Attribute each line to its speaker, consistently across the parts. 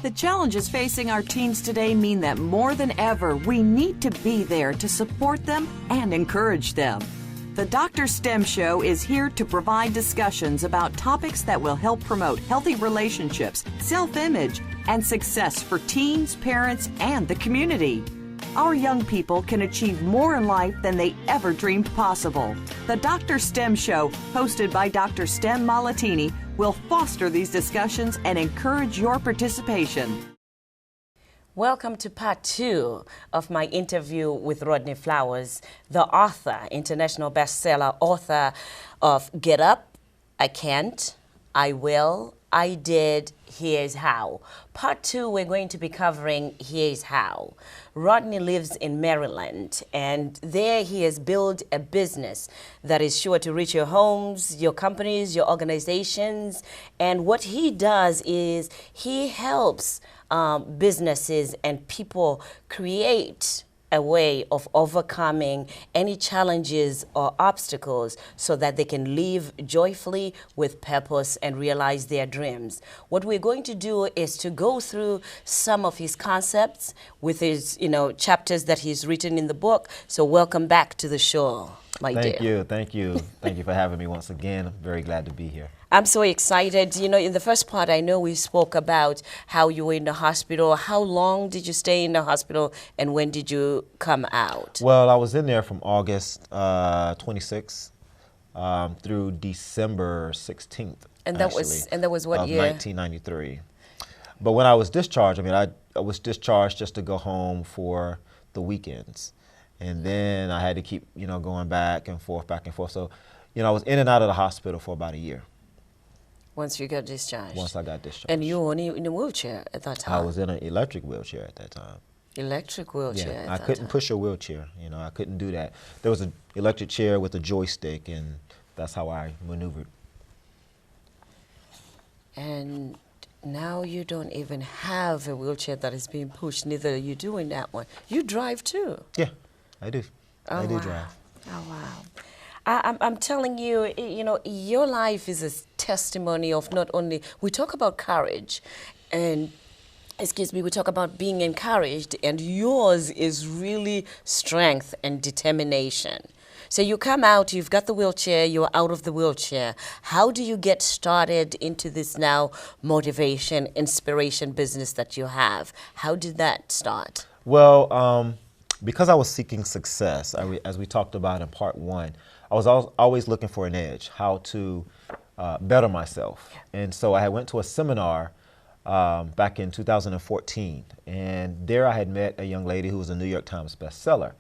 Speaker 1: The challenges facing our teens today mean that more than ever, we need to be there to support them and encourage them. The Dr. STEM Show is here to provide discussions about topics that will help promote healthy relationships, self-image, and success for teens, parents, and the community. Our young people can achieve more in life than they ever dreamed possible. The Dr. STEM Show, hosted by Dr. STEM Malatini, will foster these discussions and encourage your participation.
Speaker 2: Welcome to part 2 of my interview with Rodney Flowers, the author, international bestseller author of Get Up, I Can't, I Will, I Did, Here's How. Part 2, we're going to be covering Here's How. Rodney lives in Maryland, and there he has built a business that is sure to reach your homes, your companies, your organizations. And what he does is he helps businesses and people create a way of overcoming any challenges or obstacles so that they can live joyfully with purpose and realize their dreams. What we're going to do is to go through some of his concepts with his, chapters that he's written in the book. So welcome back to the show, my dear.
Speaker 3: Thank you for having me once again. I'm very glad to be here.
Speaker 2: I'm so excited. In the first part, I know we spoke about how you were in the hospital. How long did you stay in the hospital, and when did you come out?
Speaker 3: Well, I was in there from August 26th through December 16th.
Speaker 2: And that was what year?
Speaker 3: 1993. But when I was discharged, I was discharged just to go home for the weekends, and then I had to keep going back and forth. So, I was in and out of the hospital for about a year.
Speaker 2: Once you got discharged?
Speaker 3: Once I got discharged.
Speaker 2: And you were only in a wheelchair at that time?
Speaker 3: I was in an electric wheelchair at that time.
Speaker 2: Electric wheelchair?
Speaker 3: Yeah, I couldn't push a wheelchair. I couldn't do that. There was an electric chair with a joystick, and that's how I maneuvered. And
Speaker 2: now you don't even have a wheelchair that is being pushed. Neither are you doing that one. You drive too?
Speaker 3: Yeah, I do.
Speaker 2: Oh,
Speaker 3: I do
Speaker 2: wow.
Speaker 3: drive.
Speaker 2: Oh, wow. I'm telling you, your life is a testimony of not only, we talk about courage and, we talk about being encouraged, and yours is really strength and determination. So you come out, you've got the wheelchair, you're out of the wheelchair. How do you get started into this now motivation, inspiration business that you have? How did that start?
Speaker 3: Well, because I was seeking success, as we talked about in part 1, I was always looking for an edge, how to better myself. Yeah. And so I went to a seminar back in 2014, and there I had met a young lady who was a New York Times bestseller.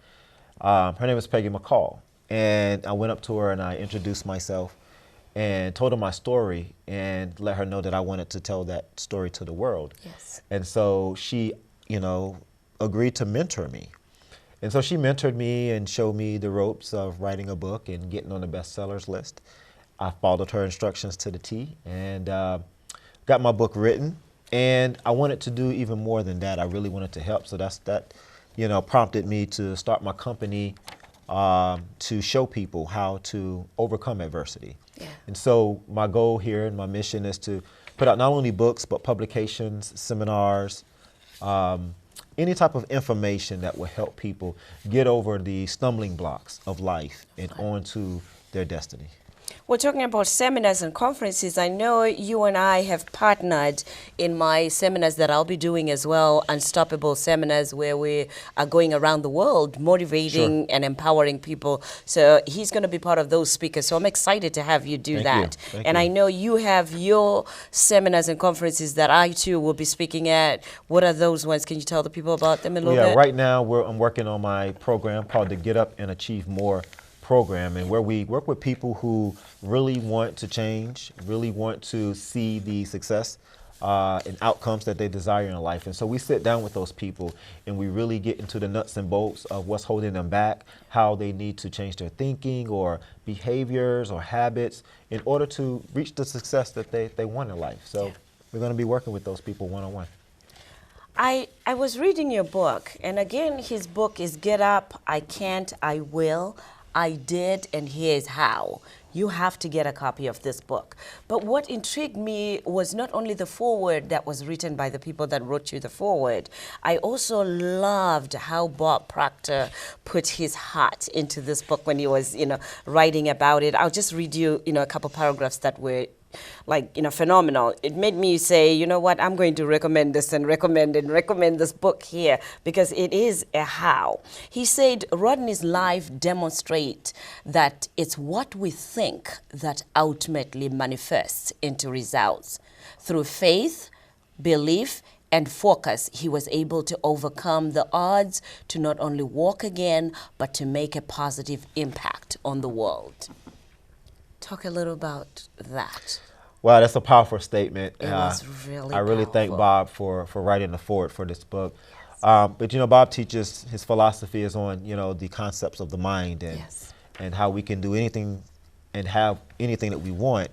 Speaker 3: Her name is Peggy McCall, and I went up to her and I introduced myself and told her my story and let her know that I wanted to tell that story to the world.
Speaker 2: Yes.
Speaker 3: And so she, agreed to mentor me. And so she mentored me and showed me the ropes of writing a book and getting on the bestsellers list. I followed her instructions to the T and got my book written. And I wanted to do even more than that. I really wanted to help. So that prompted me to start my company to show people how to overcome adversity. Yeah. And so my goal here and my mission is to put out not only books, but publications, seminars, any type of information that will help people get over the stumbling blocks of life and onto their destiny.
Speaker 2: We're talking about seminars and conferences. I know you and I have partnered in my seminars that I'll be doing as well, Unstoppable seminars, where we are going around the world motivating and empowering people. So he's going to be part of those speakers. So I'm excited to have you do that.
Speaker 3: Thank
Speaker 2: you. I know you have your seminars and conferences that I too will be speaking at. What are those ones? Can you tell the people about them a little bit?
Speaker 3: Yeah, right now I'm working on my program called the Get Up and Achieve More program, and where we work with people who really want to change, really want to see the success and outcomes that they desire in life. And so we sit down with those people and we really get into the nuts and bolts of what's holding them back, how they need to change their thinking or behaviors or habits in order to reach the success that they want in life. So we're going to be working with those people one-on-one.
Speaker 2: I was reading your book, and again, his book is Get Up, I Can't, I Will, I did, and here's how. You have to get a copy of this book. But what intrigued me was not only the foreword that was written by the people that wrote you the foreword, I also loved how Bob Proctor put his heart into this book when he was, writing about it. I'll just read you, a couple paragraphs that were phenomenal. It made me say, you know what, I'm going to recommend this and recommend this book here because it is a how. He said, Rodney's life demonstrates that it's what we think that ultimately manifests into results. Through faith, belief, and focus, he was able to overcome the odds to not only walk again, but to make a positive impact on the world. Talk a little about that.
Speaker 3: Well, that's a powerful statement.
Speaker 2: It was really
Speaker 3: I really thank
Speaker 2: powerful.
Speaker 3: Bob for writing the foreword for this book. But Bob teaches, his philosophy is on, the concepts of the mind and how we can do anything and have anything that we want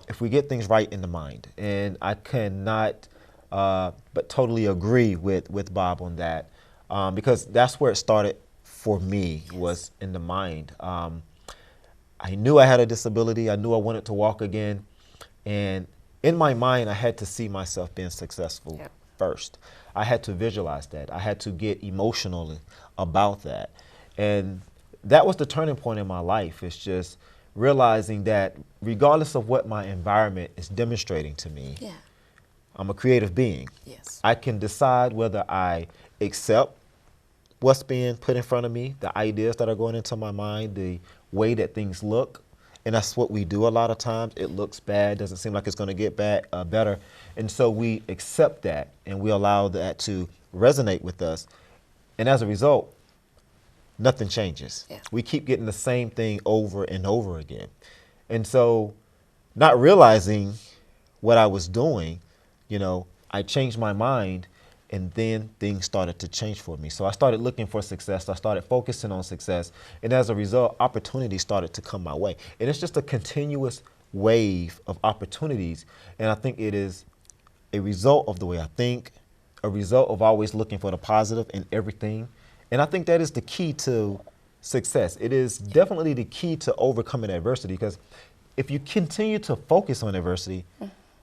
Speaker 3: if we get things right in the mind. And I cannot but totally agree with Bob on that because that's where it started for me, was in the mind. I knew I had a disability. I knew I wanted to walk again. And in my mind, I had to see myself being successful first. I had to visualize that. I had to get emotional about that. And that was the turning point in my life. It's just realizing that regardless of what my environment is demonstrating to me, I'm a creative being.
Speaker 2: Yes.
Speaker 3: I can decide whether I accept what's being put in front of me, the ideas that are going into my mind, the way that things look. And that's what we do a lot of times. It looks bad, doesn't seem like it's going to get better. And so we accept that and we allow that to resonate with us. And as a result, nothing changes. We keep getting the same thing over and over again. And so not realizing what I was doing, I changed my mind. And then things started to change for me. So I started looking for success. I started focusing on success. And as a result, opportunities started to come my way. And it's just a continuous wave of opportunities. And I think it is a result of the way I think, a result of always looking for the positive in everything. And I think that is the key to success. It is definitely the key to overcoming adversity, because if you continue to focus on adversity,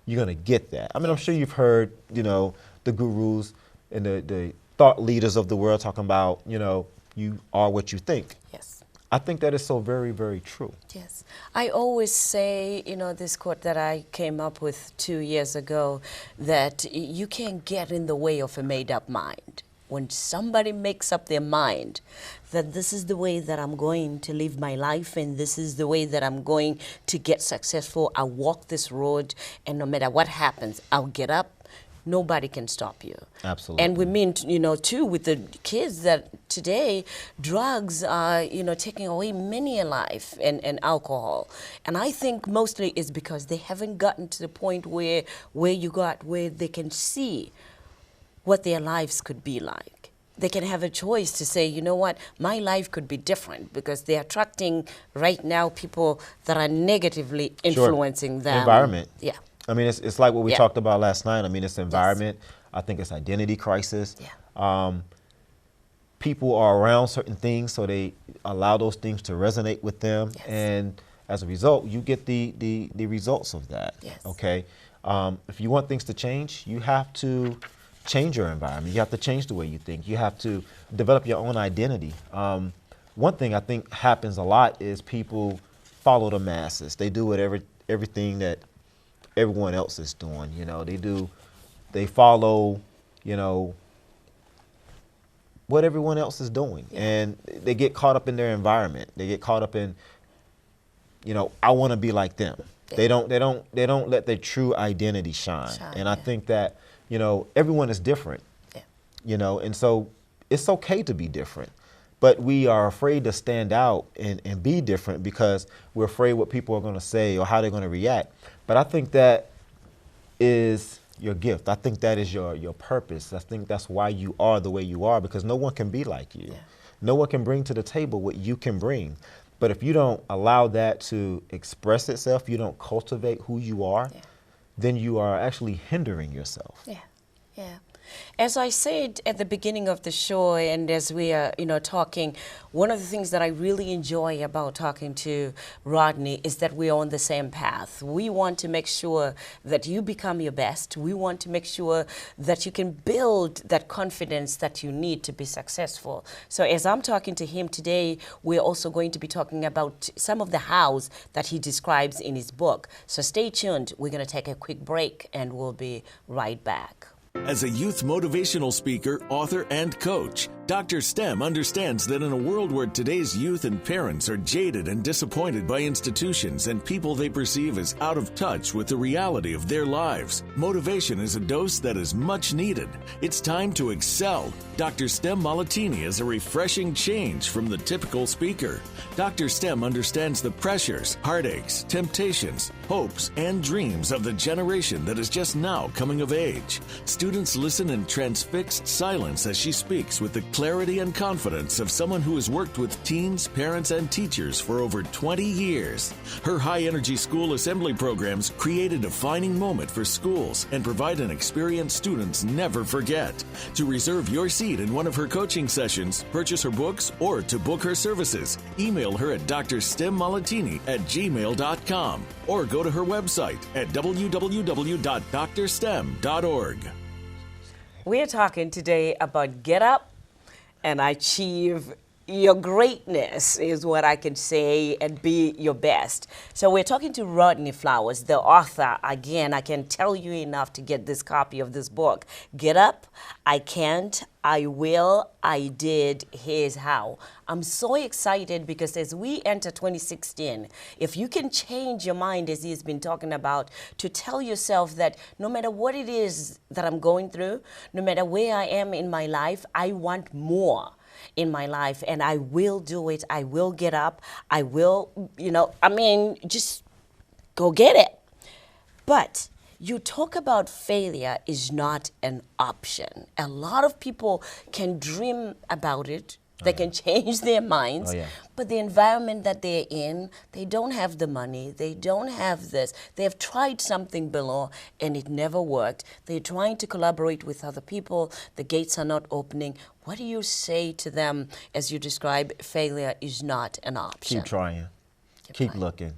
Speaker 3: you're going to get that. I mean, I'm sure you've heard, the gurus and the thought leaders of the world talking about, you are what you think.
Speaker 2: Yes.
Speaker 3: I think that is so very, very true.
Speaker 2: Yes. I always say, this quote that I came up with 2 years ago, that you can't get in the way of a made-up mind. When somebody makes up their mind that this is the way that I'm going to live my life and this is the way that I'm going to get successful, I'll walk this road, and no matter what happens, I'll get up. Nobody can stop you.
Speaker 3: Absolutely.
Speaker 2: And we mean, too, with the kids that today, drugs are, taking away many a life and alcohol. And I think mostly it's because they haven't gotten to the point where they can see what their lives could be like. They can have a choice to say, you know what, my life could be different, because they're attracting right now people that are negatively influencing them.
Speaker 3: Environment.
Speaker 2: Yeah.
Speaker 3: I mean, it's like what we talked about last night. I mean, it's environment. I think it's identity crisis. People are around certain things, so they allow those things to resonate with them. And as a result, you get the results of that. Okay. If you want things to change, you have to change your environment. You have to change the way you think. You have to develop your own identity. One thing I think happens a lot is people follow the masses. They do everything that everyone else is doing. They follow, what everyone else is doing. And they get caught up in their environment. They get caught up in, I want to be like them. They don't let their true identity shine. And I think that, everyone is different, and so it's okay to be different, but we are afraid to stand out and be different because we're afraid what people are going to say or how they're going to react. But I think that is your gift. I think that is your purpose. I think that's why you are the way you are, because no one can be like you. No one can bring to the table what you can bring. But if you don't allow that to express itself, you don't cultivate who you are, then you are actually hindering yourself.
Speaker 2: Yeah. As I said at the beginning of the show, and as we are, talking, one of the things that I really enjoy about talking to Rodney is that we are on the same path. We want to make sure that you become your best. We want to make sure that you can build that confidence that you need to be successful. So as I'm talking to him today, we're also going to be talking about some of the hows that he describes in his book. So stay tuned. We're going to take a quick break, and we'll be right back.
Speaker 4: As a youth motivational speaker, author, and coach, Dr. STEM understands that in a world where today's youth and parents are jaded and disappointed by institutions and people they perceive as out of touch with the reality of their lives, motivation is a dose that is much needed. It's time to excel. Dr. STEM Malatini is a refreshing change from the typical speaker. Dr. STEM understands the pressures, heartaches, temptations, hopes, and dreams of the generation that is just now coming of age. Students listen in transfixed silence as she speaks with the clarity and confidence of someone who has worked with teens, parents, and teachers for over 20 years. Her high-energy school assembly programs create a defining moment for schools and provide an experience students never forget. To reserve your seat in one of her coaching sessions, purchase her books, or to book her services, email her at drstemmalatini@gmail.com or go to her website at www.drstem.org.
Speaker 2: We're talking today about get up and achieve your greatness, is what I can say, and be your best. So we're talking to Rodney Flowers, the author. Again, I can't tell you enough to get this copy of this book. Get up, I can't, I will, I did, here's how. I'm so excited because as we enter 2016, if you can change your mind, as he's been talking about, to tell yourself that no matter what it is that I'm going through, no matter where I am in my life, I want more in my life, and I will do it. I will get up. I will, just go get it. But you talk about failure is not an option. A lot of people can dream about it. They can change their minds, but the environment that they're in, they don't have the money, they don't have this. They have tried something below and it never worked. They're trying to collaborate with other people, the gates are not opening. What do you say to them as you describe failure is not an option?
Speaker 3: Keep trying. Keep looking.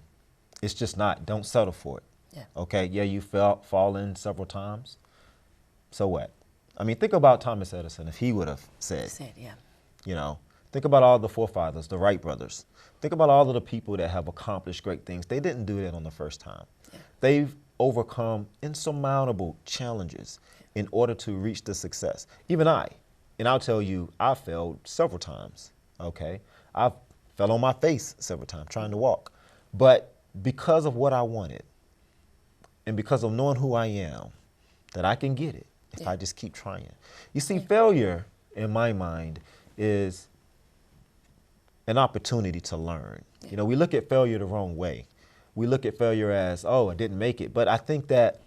Speaker 3: It's just not. Don't settle for it.
Speaker 2: Yeah.
Speaker 3: Okay, you fallen several times. So what? I mean, think about Thomas Edison if he would have said, think about all the forefathers, the Wright brothers. Think about all of the people that have accomplished great things. They didn't do that on the first time. Yeah. They've overcome insurmountable challenges in order to reach the success. Even and I'll tell you, I failed several times, okay? I fell on my face several times trying to walk. But because of what I wanted and because of knowing who I am, that I can get it if I just keep trying. You see, failure, in my mind, is an opportunity to learn. Yeah. We look at failure the wrong way. We look at failure as, oh, I didn't make it. But I think that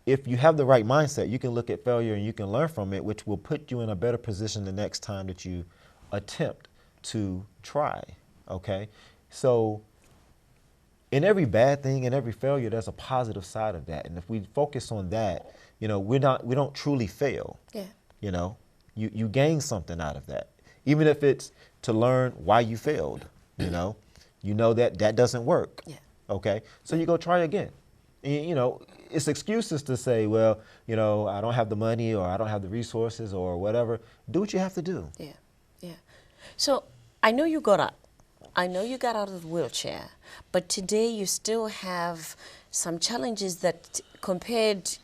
Speaker 3: if you have the right mindset, you can look at failure and you can learn from it, which will put you in a better position the next time that you attempt to try, okay? So in every bad thing and every failure, there's a positive side of that. And if we focus on that, we don't truly fail. Yeah. You gain something out of that. Even if it's to learn why you failed, that doesn't work. Yeah. Okay. So you go try again. And, it's excuses to say, well, I don't have the money or I don't have the resources or whatever. Do what you have to do. Yeah.
Speaker 2: Yeah. So I know you got up. I know you got out of the wheelchair, but today you still have some challenges that compared,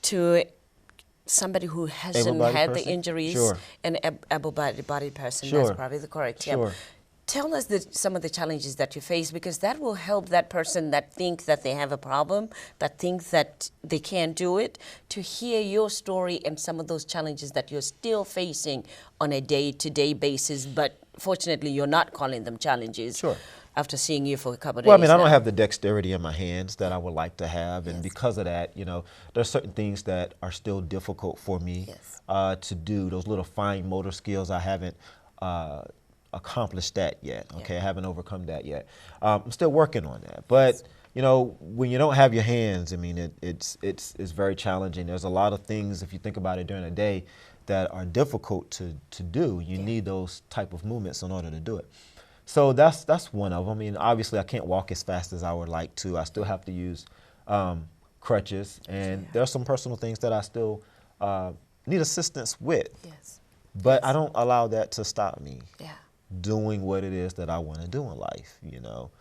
Speaker 2: to somebody who hasn't had the injuries, an able-bodied person, that's probably the correct term. Tell us some of the challenges that you face, because that will help that person that think that they have a problem, that think that they can't do it, to hear your story and some of those challenges that you're still facing on a day-to-day basis, but fortunately you're not calling them challenges. After seeing you for a couple of days.
Speaker 3: Well, I don't have the dexterity in my hands that I would like to have, and because of that, there's certain things that are still difficult for me to do. Those little fine motor skills, I haven't accomplished that yet. Okay, I haven't overcome that yet. I'm still working on that, but you know, when you don't have your hands, I mean, it's very challenging. There's a lot of things, if you think about it during the day, that are difficult to do. You need those type of movements in order to do it. So that's one of them. I mean, obviously, I can't walk as fast as I would like to. I still have to use crutches, and there are some personal things that I still need assistance with.
Speaker 2: Yes.
Speaker 3: But I don't allow that to stop me
Speaker 2: Yeah.
Speaker 3: doing what it is that I want to do in life, you know.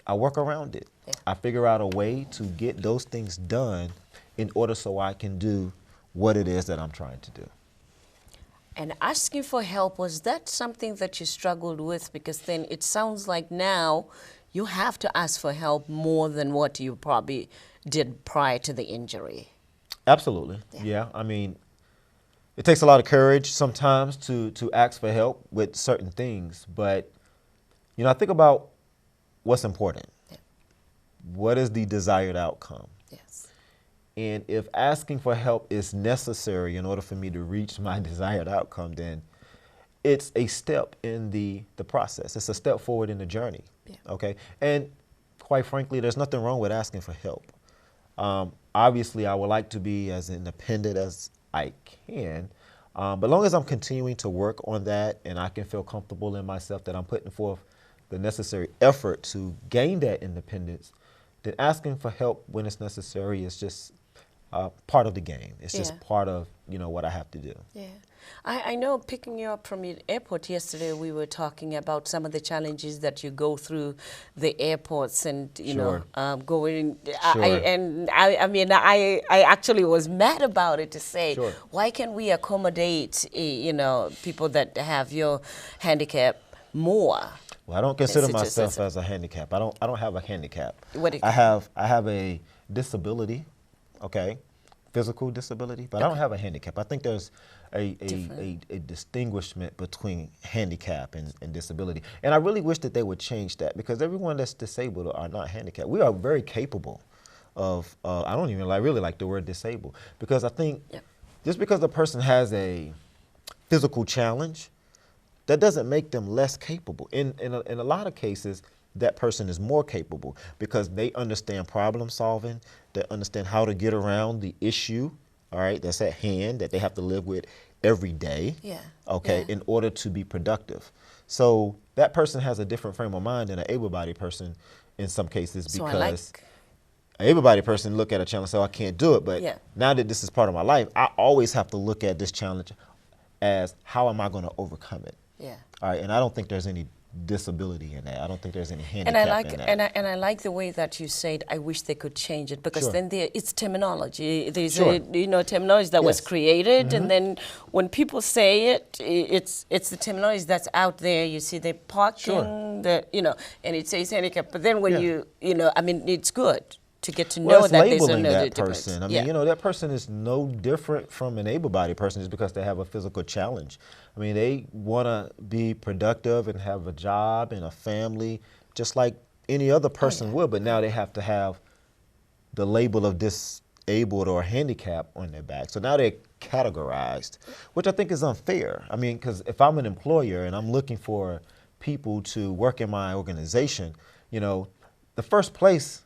Speaker 3: I work around it.
Speaker 2: Yeah.
Speaker 3: I figure out a way to get those things done in order so I can do what it is that I'm trying to do.
Speaker 2: And asking for help, was that something that you struggled with? Because then it sounds like now you have to ask for help more than what you probably did prior to the injury.
Speaker 3: Absolutely, yeah. I mean, it takes a lot of courage sometimes to ask for help with certain things, but, you know, I think about what's important.
Speaker 2: Yeah.
Speaker 3: What is the desired outcome?
Speaker 2: Yes.
Speaker 3: And if asking for help is necessary in order for me to reach my desired outcome, then it's a step in the process. It's a step forward in the journey, okay? And quite frankly, there's nothing wrong with asking for help. Obviously, I would like to be as independent as I can, but as long as I'm continuing to work on that and I can feel comfortable in myself that I'm putting forth the necessary effort to gain that independence, then asking for help when it's necessary is just part of the game. It's just part of, you know, what I have to do.
Speaker 2: Yeah. I know picking you up from the airport yesterday, we were talking about some of the challenges that you go through the airports and, you know, going. I mean, I actually was mad about it to say, why can't we accommodate, you know, people that have your handicap more?
Speaker 3: Well, I don't consider myself as a handicap. I don't have a handicap.
Speaker 2: What
Speaker 3: I have a disability, okay, physical disability, but I don't have a handicap. I think there's a distinguishment between handicap and disability. And I really wish that they would change that, because everyone that's disabled are not handicapped. We are very capable of, I don't even really like the word disabled, because I think just because a person has a physical challenge, that doesn't make them less capable. In a lot of cases, that person is more capable because they understand problem solving, they understand how to get around the issue, all right, that's at hand, that they have to live with every day, in order to be productive. So that person has a different frame of mind than an able-bodied person in some cases, because an able-bodied person look at a challenge and say, oh, I can't do it, but now that this is part of my life, I always have to look at this challenge as, how am I going to overcome it?
Speaker 2: Yeah.
Speaker 3: All right, and I don't think there's any disability in that. I don't think there's any handicap in that.
Speaker 2: And I like the way that you said, I wish they could change it, because then it's terminology. There's terminology that was created, and then when people say it, it's the terminology that's out there. You see they parking, and it says handicap. But then when I mean, it's good to get to know that there's another
Speaker 3: person. I mean, that person is no different from an able-bodied person just because they have a physical challenge. I mean, they want to be productive and have a job and a family just like any other person would, but now they have to have the label of disabled or handicapped on their back. So now they're categorized, which I think is unfair. I mean, because if I'm an employer and I'm looking for people to work in my organization, the first place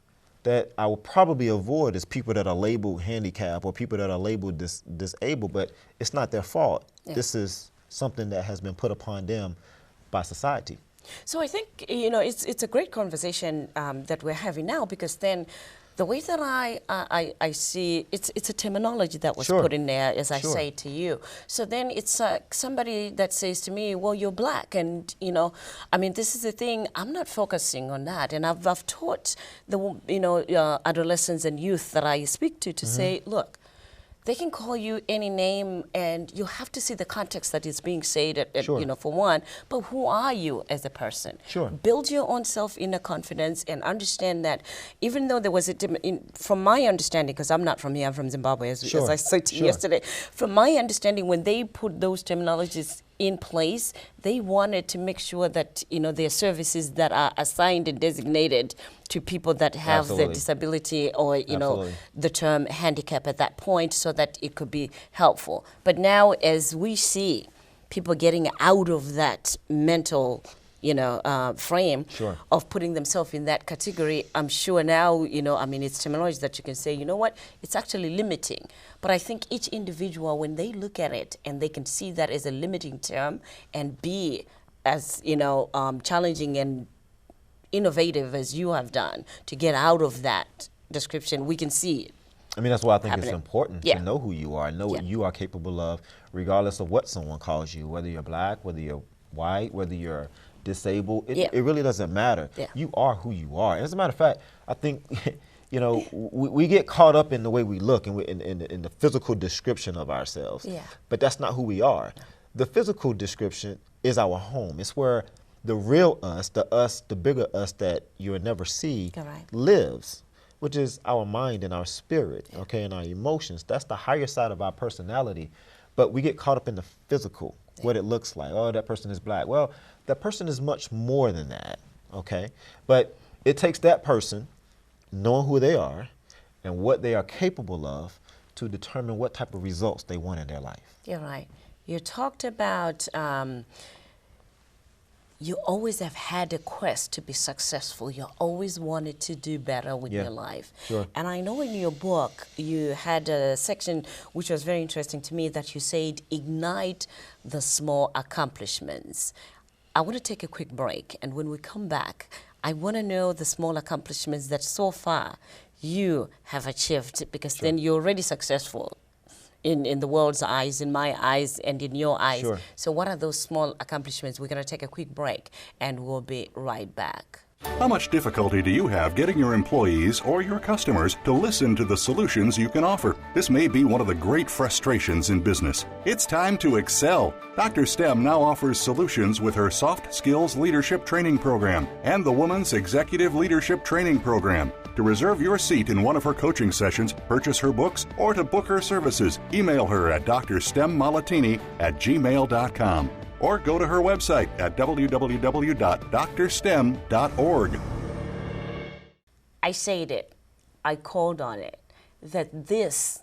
Speaker 3: that I will probably avoid is people that are labeled handicapped or people that are labeled disabled, but it's not their fault. This is something that has been put upon them by society.
Speaker 2: So I think, it's a great conversation that we're having now, because then the way that I see, it's a terminology that was put in there, as I say to you. So then it's somebody that says to me, well, you're black, and, I mean, this is the thing, I'm not focusing on that. And I've taught the, adolescents and youth that I speak to say, look, they can call you any name, and you have to see the context that is being said, for one, but who are you as a person? Build your own self-inner confidence and understand that even though there was from my understanding, because I'm not from here, I'm from Zimbabwe, as I said to you yesterday, from my understanding, when they put those terminologies in place, they wanted to make sure that, there are services that are assigned and designated to people that have the disability or, the term handicap at that point, so that it could be helpful. But now, as we see people getting out of that mental frame
Speaker 3: Sure.
Speaker 2: of putting themselves in that category. I'm sure now, it's terminology that you can say, you know what, it's actually limiting. But I think each individual, when they look at it and they can see that as a limiting term and be as, challenging and innovative as you have done to get out of that description, we can see it.
Speaker 3: I mean, that's why I think it's
Speaker 2: happening.
Speaker 3: important
Speaker 2: Yeah.
Speaker 3: to know who you are, know what
Speaker 2: Yeah.
Speaker 3: you are capable of, regardless of what someone calls you, whether you're black, whether you're white, whether you're disabled.
Speaker 2: Yeah.
Speaker 3: It really doesn't matter.
Speaker 2: Yeah.
Speaker 3: You are who you are. And as a matter of fact, I think, we get caught up in the way we look and in the physical description of ourselves.
Speaker 2: Yeah.
Speaker 3: But that's not who we are. The physical description is our home. It's where the real us, the bigger us that you'll never see,
Speaker 2: Correct.
Speaker 3: lives, which is our mind and our spirit, okay, and our emotions. That's the higher side of our personality. But we get caught up in the physical, what it looks like. Oh, that person is black. Well, that person is much more than that, okay? But it takes that person knowing who they are and what they are capable of to determine what type of results they want in their life.
Speaker 2: You're right. You talked about you always have had a quest to be successful. You always wanted to do better with
Speaker 3: Yeah,
Speaker 2: your life.
Speaker 3: sure.
Speaker 2: And I know in your book you had a section which was very interesting to me that you said, ignite the small accomplishments. I want to take a quick break, and when we come back, I want to know the small accomplishments that so far you have achieved, because then you're already successful in the world's eyes, in my eyes, and in your eyes.
Speaker 3: Sure.
Speaker 2: So what are those small accomplishments? We're going to take a quick break, and we'll be right back.
Speaker 5: How much difficulty do you have getting your employees or your customers to listen to the solutions you can offer? This may be one of the great frustrations in business. It's time to excel. Dr. Stem now offers solutions with her Soft Skills Leadership Training Program and the Woman's Executive Leadership Training Program. To reserve your seat in one of her coaching sessions, purchase her books, or to book her services, email her at drstemmalattini@gmail.com. or go to her website at www.drstem.org.
Speaker 2: I said it, I called on it, that this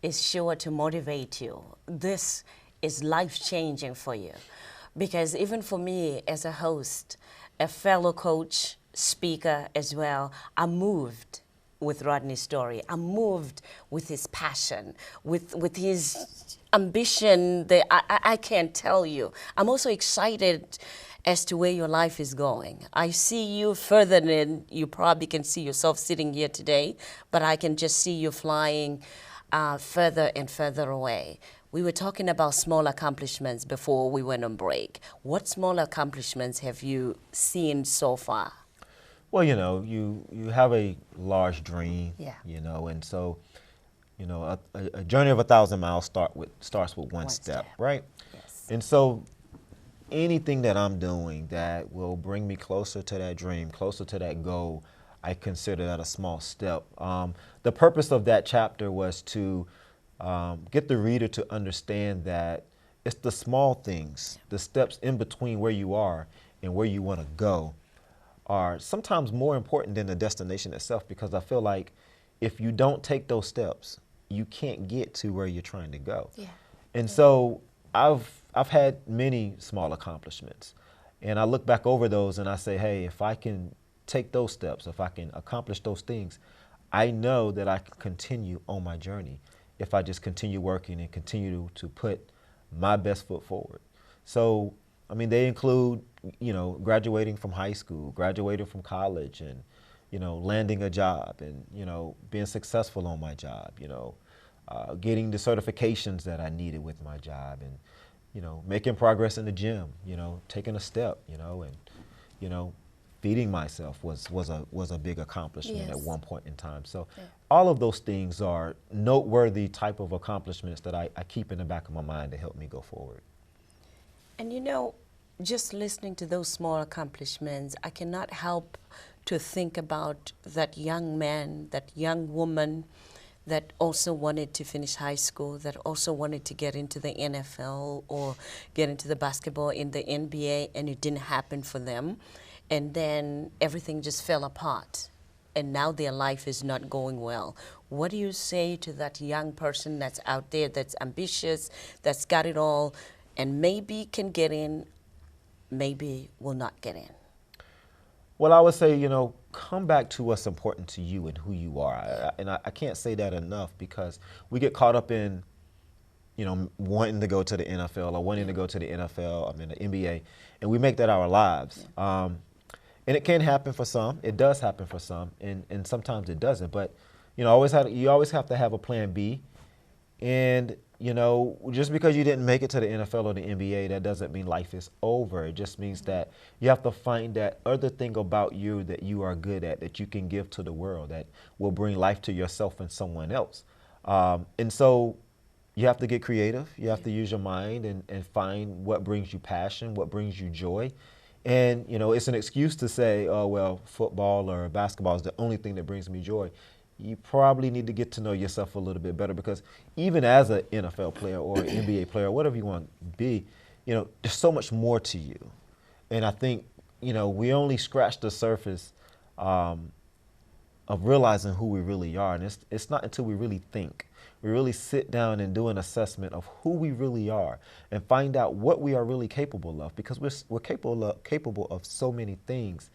Speaker 2: is sure to motivate you. This is life-changing for you. Because even for me as a host, a fellow coach, speaker as well, I'm moved with Rodney's story. I'm moved with his passion, with his ambition that I can't tell you. I'm also excited as to where your life is going. I see you further than you probably can see yourself sitting here today, but I can just see you flying further and further away. We were talking about small accomplishments before we went on break. What small accomplishments have you seen so far?
Speaker 3: Well, you have a large dream,
Speaker 2: Yeah.
Speaker 3: And so, a journey of 1,000 miles starts with one step, right?
Speaker 2: Yes.
Speaker 3: And so anything that I'm doing that will bring me closer to that dream, closer to that goal, I consider that a small step. The purpose of that chapter was to get the reader to understand that it's the small things, the steps in between where you are and where you want to go, are sometimes more important than the destination itself, because I feel like if you don't take those steps, you can't get to where you're trying to go.
Speaker 2: Yeah.
Speaker 3: And so I've had many small accomplishments, and I look back over those and I say, hey, if I can take those steps, if I can accomplish those things, I know that I can continue on my journey if I just continue working and continue to put my best foot forward. So, I mean, they include, graduating from high school, graduating from college, and, landing a job, and, being successful on my job, getting the certifications that I needed with my job, and, making progress in the gym, taking a step, and, feeding myself was a big accomplishment at one point in time. So all of those things are noteworthy type of accomplishments that I keep in the back of my mind to help me go forward.
Speaker 2: And just listening to those small accomplishments, I cannot help to think about that young man, that young woman that also wanted to finish high school, that also wanted to get into the NFL or get into the basketball in the NBA, and it didn't happen for them. And then everything just fell apart. And now their life is not going well. What do you say to that young person that's out there, that's ambitious, that's got it all, and maybe can get in, maybe will not get in?
Speaker 3: Well, I would say, come back to what's important to you and who you are. I can't say that enough, because we get caught up in, wanting to go to the NFL or wanting to go to the the NBA, and we make that our lives. And it can happen for some. It does happen for some, and sometimes it doesn't. But, you always have to have a plan B. And, just because you didn't make it to the NFL or the NBA, that doesn't mean life is over. It just means that you have to find that other thing about you that you are good at, that you can give to the world, that will bring life to yourself and someone else. And so you have to get creative. You have to use your mind and find what brings you passion, what brings you joy. And, it's an excuse to say, oh, well, football or basketball is the only thing that brings me joy. You probably need to get to know yourself a little bit better, because even as an NFL player or an NBA player, whatever you want to be, there's so much more to you. And I think, we only scratch the surface of realizing who we really are. And it's not until we really think, we really sit down and do an assessment of who we really are and find out what we are really capable of, because we're capable of so many things,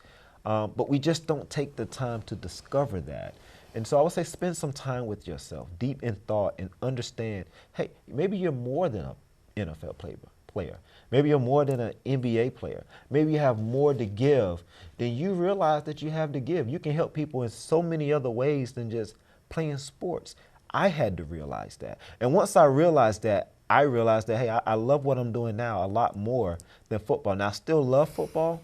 Speaker 3: but we just don't take the time to discover that. And so I would say spend some time with yourself, deep in thought, and understand, hey, maybe you're more than an NFL player. Maybe you're more than an NBA player. Maybe you have more to give than you realize that you have to give. You can help people in so many other ways than just playing sports. I had to realize that. And once I realized that, hey, I love what I'm doing now a lot more than football. Now, I still love football,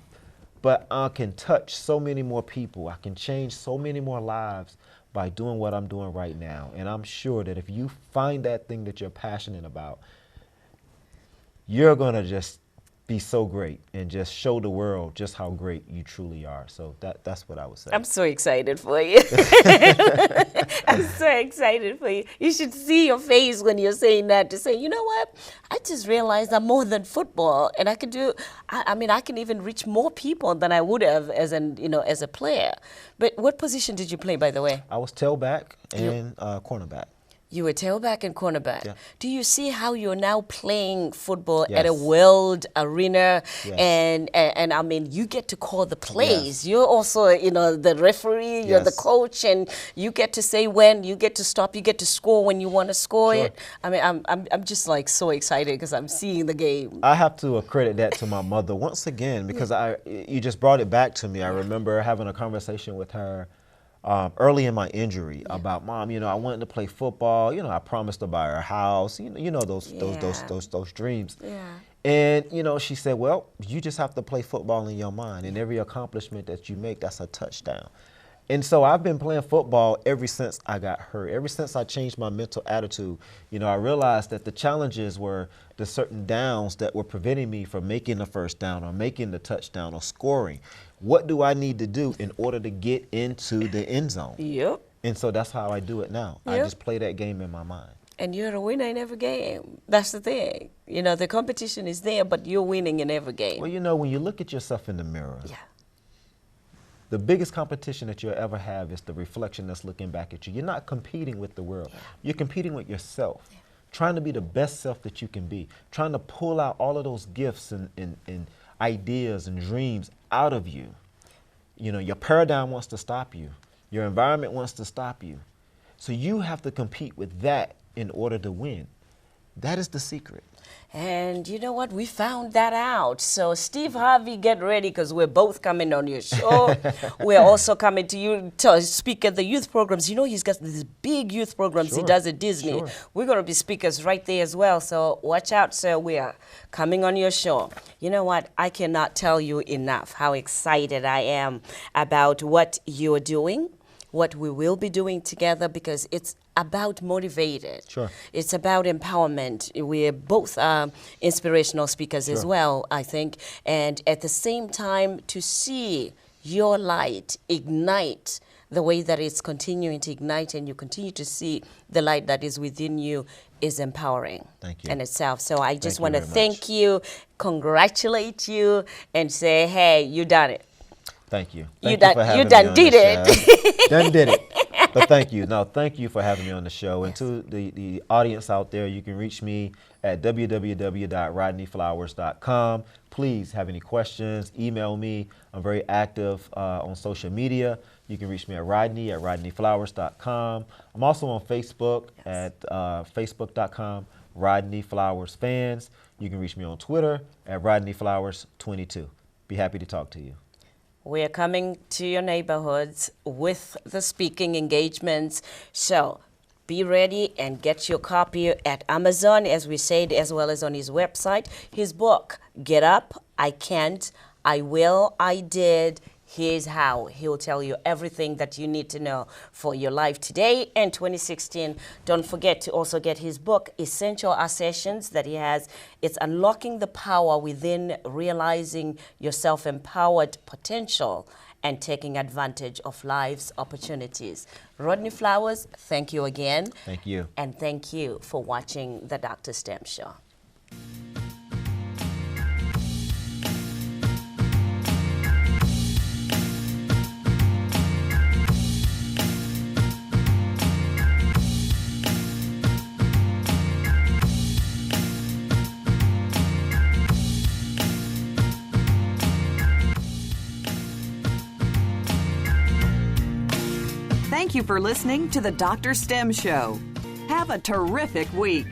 Speaker 3: but I can touch so many more people. I can change so many more lives by doing what I'm doing right now. And I'm sure that if you find that thing that you're passionate about, you're going to just be so great and just show the world just how great you truly are. So that's what I would say.
Speaker 2: I'm so excited for you. I'm so excited for you. You should see your face when you're saying that, to say, you know what? I just realized I'm more than football, and I can do, I can even reach more people than I would have as a player. But what position did you play, by the way?
Speaker 3: I was tailback and cornerback.
Speaker 2: You were tailback and cornerback.
Speaker 3: Yeah.
Speaker 2: Do you see how you're now playing football
Speaker 3: Yes.
Speaker 2: at a world arena?
Speaker 3: Yes.
Speaker 2: And I mean, you get to call the plays.
Speaker 3: Yes.
Speaker 2: You're also, the referee, you're the
Speaker 3: Yes.
Speaker 2: coach, and you get to say when, you get to stop, you get to score when you want to score
Speaker 3: Sure.
Speaker 2: it. I mean, I'm just like so excited because I'm seeing the game.
Speaker 3: I have to accredit that to my mother once again, because you just brought it back to me. I remember having a conversation with her early in my injury about, Mom, I wanted to play football. I promised to buy her a house. Those dreams.
Speaker 2: Yeah.
Speaker 3: And she said, well, you just have to play football in your mind, and every accomplishment that you make, that's a touchdown. And so I've been playing football ever since I got hurt. Ever since I changed my mental attitude, I realized that the challenges were the certain downs that were preventing me from making the first down or making the touchdown or scoring. What do I need to do in order to get into the end zone?
Speaker 2: Yep.
Speaker 3: And so that's how I do it now. I
Speaker 2: Yep.
Speaker 3: just play that game in my mind.
Speaker 2: And you're a winner in every game. That's the thing. The competition is there, but you're winning in every game.
Speaker 3: Well, when you look at yourself in the mirror,
Speaker 2: Yeah.
Speaker 3: the biggest competition that you'll ever have is the reflection that's looking back at you. You're not competing with the world. You're competing with yourself, trying to be the best self that you can be, trying to pull out all of those gifts and ideas and dreams out of you. Your paradigm wants to stop you. Your environment wants to stop you. So you have to compete with that in order to win. That is the secret.
Speaker 2: And you know what? We found that out. So, Steve Harvey, get ready, because we're both coming on your show. We're also coming to you to speak at the youth programs. He's got these big youth programs he
Speaker 3: Sure.
Speaker 2: does at Disney.
Speaker 3: Sure.
Speaker 2: We're going to be speakers right there as well. So, watch out, sir. We are coming on your show. You know what? I cannot tell you enough how excited I am about what you're doing, what we will be doing together, because it's about motivated.
Speaker 3: Sure.
Speaker 2: It's about empowerment. We're both inspirational speakers as
Speaker 3: Sure.
Speaker 2: well, I think. And at the same time, to see your light ignite the way that it's continuing to ignite, and you continue to see the light that is within you, is empowering.
Speaker 3: Thank you.
Speaker 2: In itself. So I just
Speaker 3: Thank you
Speaker 2: want to
Speaker 3: very much.
Speaker 2: thank you, congratulate you, and say, hey, you done it.
Speaker 3: Thank you.
Speaker 2: You
Speaker 3: Thank for having
Speaker 2: you
Speaker 3: me
Speaker 2: done
Speaker 3: on
Speaker 2: did
Speaker 3: the
Speaker 2: it.
Speaker 3: show. Done did it. But thank you. No, thank you for having me on the show. And to the audience out there, you can reach me at www.rodneyflowers.com. Please have any questions, email me. I'm very active on social media. You can reach me at rodneyflowers.com. I'm also on Facebook at facebook.com, Rodney Flowers Fans. You can reach me on Twitter at RodneyFlowers22. Be happy to talk to you.
Speaker 2: We're coming to your neighborhoods with the speaking engagements. So be ready and get your copy at Amazon, as we said, as well as on his website. His book, Get Up, I Can't, I Will, I Did. Here's how. He'll tell you everything that you need to know for your life today and 2016. Don't forget to also get his book, Essential Assertions, that he has. It's unlocking the power within, realizing your self-empowered potential and taking advantage of life's opportunities. Rodney Flowers, thank you again.
Speaker 3: Thank you.
Speaker 2: And thank you for watching the Dr. STEM Show.
Speaker 1: Thank you for listening to the Dr. STEM Show. Have a terrific week.